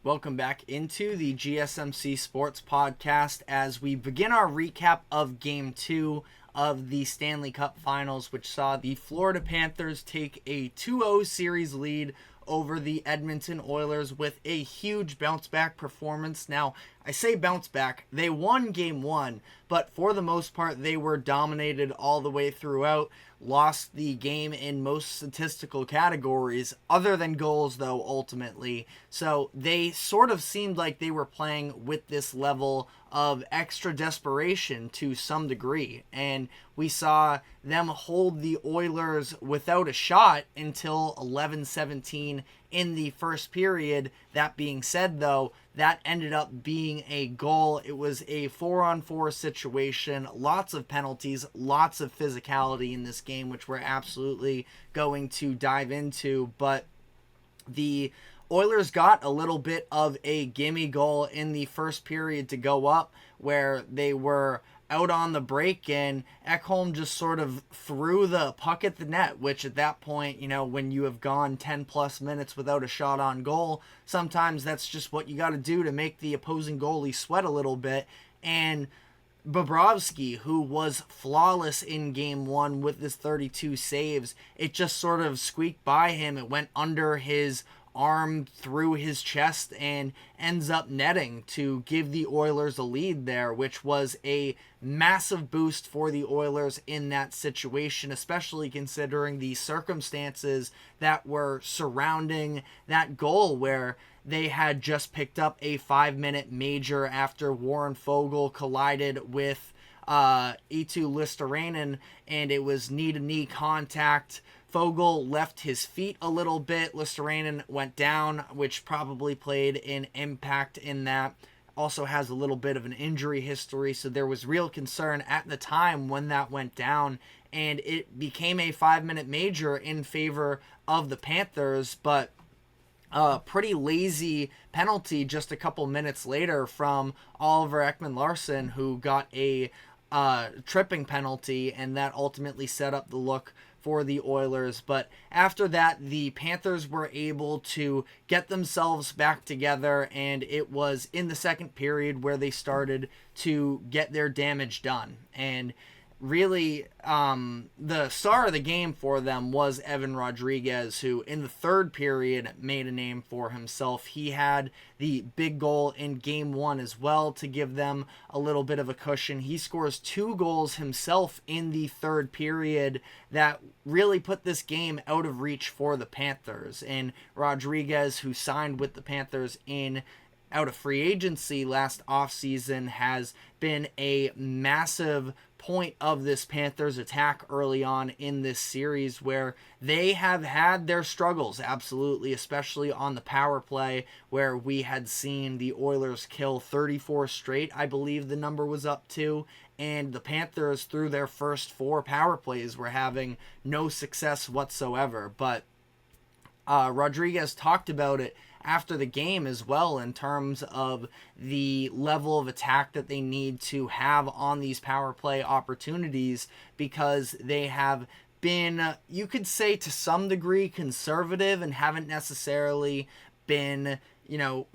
Welcome back into the GSMC Sports Podcast as we begin our recap of Game 2 of the Stanley Cup Finals, which saw the Florida Panthers take a 2-0 series lead over the Edmonton Oilers with a huge bounce-back performance. Now, I say bounce-back, they won Game 1, but for the most part, they were dominated all the way throughout, lost the game in most statistical categories, other than goals, though, ultimately. So they sort of seemed like they were playing with this level of extra desperation to some degree, and we saw them hold the Oilers without a shot until 11-17 in the first period. That being said, though, that ended up being a goal. It was a 4-on-4 situation, lots of penalties, lots of physicality in this game, which we're absolutely going to dive into, but the Oilers got a little bit of a gimme goal in the first period to go up, where they were out on the break and Ekholm just sort of threw the puck at the net, which at that point, when you have gone 10 plus minutes without a shot on goal, sometimes that's just what you got to do to make the opposing goalie sweat a little bit. And Bobrovsky, who was flawless in Game 1 with his 32 saves, it just sort of squeaked by him. It went under his arm, through his chest, and ends up netting to give the Oilers a lead there, which was a massive boost for the Oilers in that situation, especially considering the circumstances that were surrounding that goal, where they had just picked up a 5-minute major after Warren Foegele collided with Eetu Luostarinen, and it was knee-to-knee contact. Foegele left his feet a little bit. Luostarinen went down, which probably played an impact in that. Also has a little bit of an injury history, so there was real concern at the time when that went down, and it became a 5-minute major in favor of the Panthers, but a pretty lazy penalty just a couple minutes later from Oliver Ekman-Larsson, who got a tripping penalty, and that ultimately set up the look for the Oilers. But after that, the Panthers were able to get themselves back together, and it was in the second period where they started to get their damage done. And really, the star of the game for them was Evan Rodrigues, who in the third period made a name for himself. He had the big goal in Game 1 as well to give them a little bit of a cushion. He scores 2 goals himself in the third period that really put this game out of reach for the Panthers. And Rodrigues, who signed with the Panthers out of free agency last offseason, has been a massive point of this Panthers attack early on in this series, where they have had their struggles, absolutely, especially on the power play, where we had seen the Oilers kill 34 straight, I believe the number was up to, and the Panthers, through their first 4 power plays, were having no success whatsoever. But Rodrigues talked about it after the game as well, in terms of the level of attack that they need to have on these power play opportunities, because they have been, you could say to some degree, conservative and haven't necessarily been,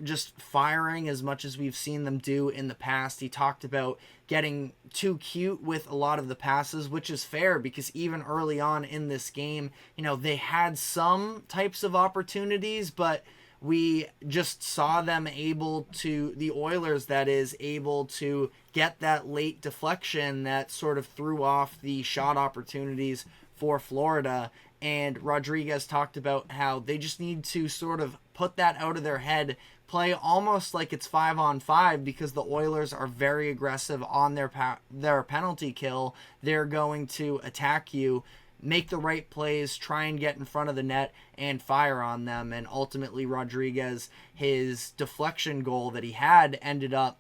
just firing as much as we've seen them do in the past. He talked about getting too cute with a lot of the passes, which is fair, because even early on in this game, they had some types of opportunities, but we just saw them the Oilers, that is, able to get that late deflection that sort of threw off the shot opportunities for Florida. And Rodrigues talked about how they just need to sort of put that out of their head, play almost like it's 5-on-5, because the Oilers are very aggressive on their penalty kill. They're going to attack you, make the right plays, try and get in front of the net and fire on them. And ultimately, Rodrigues, his deflection goal that he had ended up,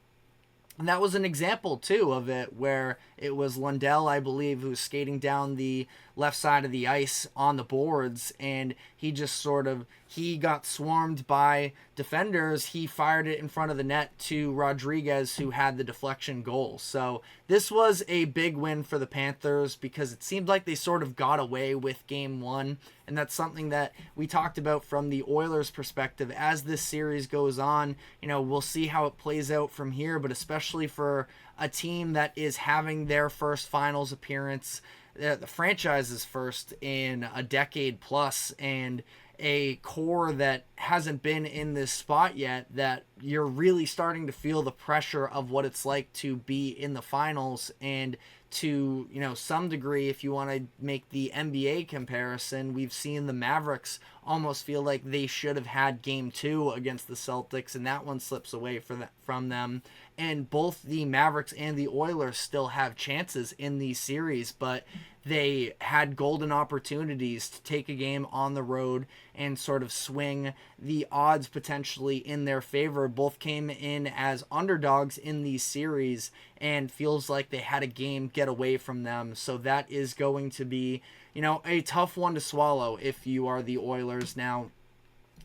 and that was an example too of it, where it was Lundell, I believe, who was skating down the left side of the ice on the boards, and he just sort of, he got swarmed by defenders, he fired it in front of the net to Rodrigues, who had the deflection goal. So this was a big win for the Panthers because it seemed like they sort of got away with game one. And that's something that we talked about from the Oilers' perspective. As this series goes on, we'll see how it plays out from here, but especially for a team that is having their first finals appearance, the franchise's first in a decade plus, and a core that hasn't been in this spot yet, that you're really starting to feel the pressure of what it's like to be in the finals. And to some degree, if you want to make the NBA comparison, we've seen the Mavericks almost feel like they should have had game 2 against the Celtics, and that one slips away from them. And both the Mavericks and the Oilers still have chances in these series, but they had golden opportunities to take a game on the road and sort of swing the odds potentially in their favor. Both came in as underdogs in these series, and feels like they had a game get away from them. So that is going to be, a tough one to swallow if you are the Oilers. Now,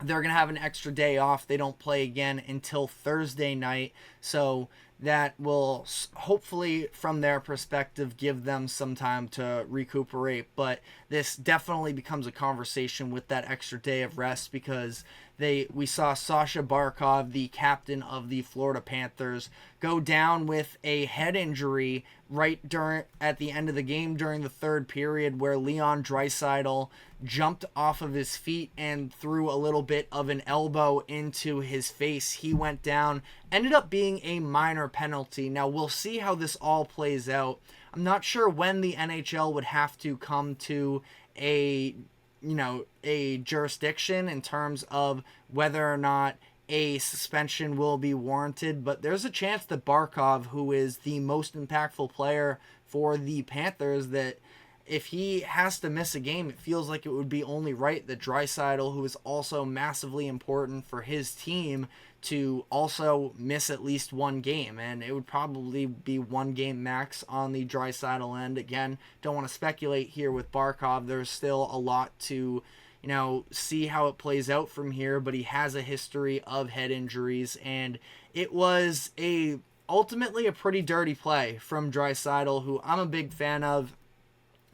they're going to have an extra day off. They don't play again until Thursday night. So that will hopefully, from their perspective, give them some time to recuperate. But this definitely becomes a conversation with that extra day of rest, because we saw Sasha Barkov, the captain of the Florida Panthers, go down with a head injury at the end of the game during the third period, where Leon Draisaitl jumped off of his feet and threw a little bit of an elbow into his face. He went down, ended up being a minor penalty. Now we'll see how this all plays out. I'm not sure when the NHL would have to come to a jurisdiction in terms of whether or not a suspension will be warranted, but there's a chance that Barkov, who is the most impactful player for the Panthers, that if he has to miss a game, it feels like it would be only right that Draisaitl, who is also massively important for his team, to also miss at least one game. And it would probably be one game max on the Draisaitl end. Again, don't want to speculate here with Barkov. There's still a lot to see how it plays out from here, but he has a history of head injuries, and it was ultimately a pretty dirty play from Draisaitl, who I'm a big fan of.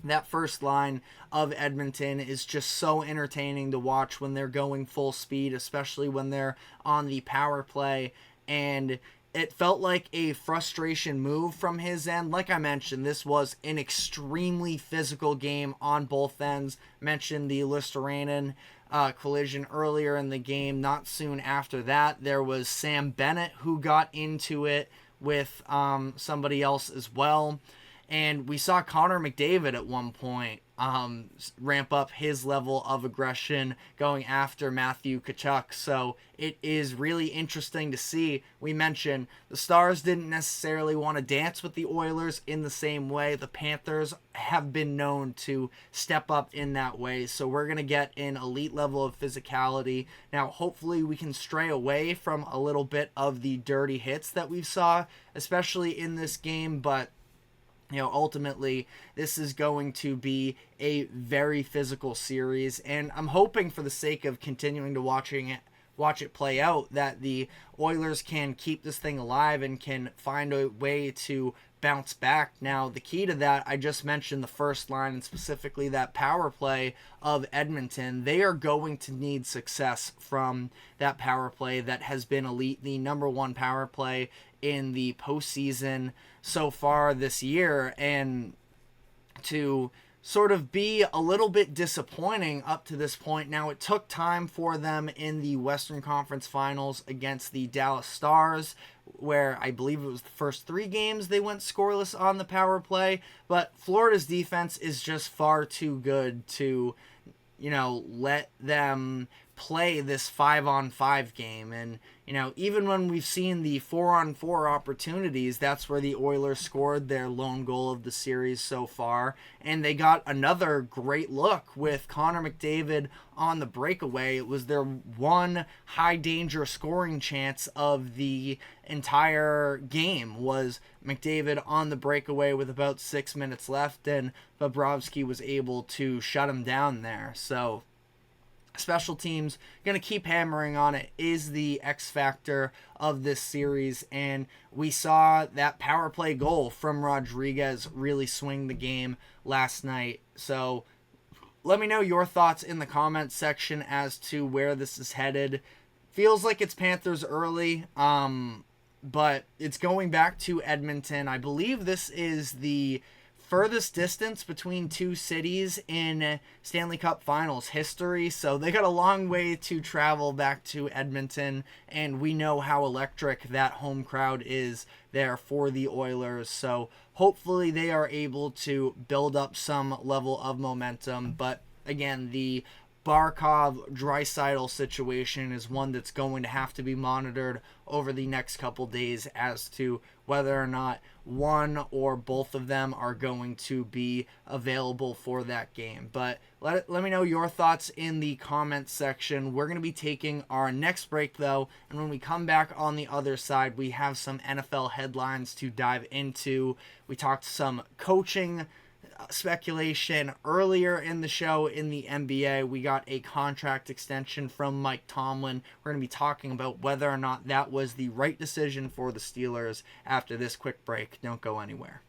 That first line of Edmonton is just so entertaining to watch when they're going full speed, especially when they're on the power play. And it felt like a frustration move from his end. Like I mentioned, this was an extremely physical game on both ends. Mentioned the Lusterainen collision earlier in the game. Not soon after that, there was Sam Bennett who got into it with somebody else as well. And we saw Connor McDavid at one point ramp up his level of aggression going after Matthew Tkachuk. So it is really interesting to see. We mentioned the Stars didn't necessarily want to dance with the Oilers in the same way. The Panthers have been known to step up in that way. So we're going to get an elite level of physicality. Now, hopefully we can stray away from a little bit of the dirty hits that we saw, especially in this game. But ultimately, this is going to be a very physical series, and I'm hoping, for the sake of continuing to watch it play out, that the Oilers can keep this thing alive and can find a way to bounce back. Now, the key to that, I just mentioned the first line, and specifically that power play of Edmonton. They are going to need success from that power play that has been elite, the number one power play in the postseason so far this year, and to sort of be a little bit disappointing up to this point. Now, it took time for them in the Western Conference Finals against the Dallas Stars, where I believe it was the first 3 games they went scoreless on the power play, but Florida's defense is just far too good to, let them play this 5-on-5 game. And even when we've seen the 4-on-4 opportunities, that's where the Oilers scored their lone goal of the series so far, and they got another great look with Connor McDavid on the breakaway. It was their one high danger scoring chance of the entire game, was McDavid on the breakaway with about 6 minutes left, and Bobrovsky was able to shut him down there. So Special teams, going to keep hammering on it, is the X factor of this series. And we saw that power play goal from Rodrigues really swing the game last night. So let me know your thoughts in the comments section as to where this is headed. Feels like it's Panthers early, but it's going back to Edmonton. I believe this is the furthest distance between two cities in Stanley Cup Finals history, so they got a long way to travel back to Edmonton, and we know how electric that home crowd is there for the Oilers, so hopefully they are able to build up some level of momentum. But again, the Barkov-Draisaitl situation is one that's going to have to be monitored over the next couple days as to whether or not one or both of them are going to be available for that game. But let me know your thoughts in the comments section. We're going to be taking our next break, though, and when we come back on the other side, we have some NFL headlines to dive into. We talked some coaching speculation earlier in the show in the NBA. We got a contract extension from Mike Tomlin. We're going to be talking about whether or not that was the right decision for the Steelers after this quick break. Don't go anywhere.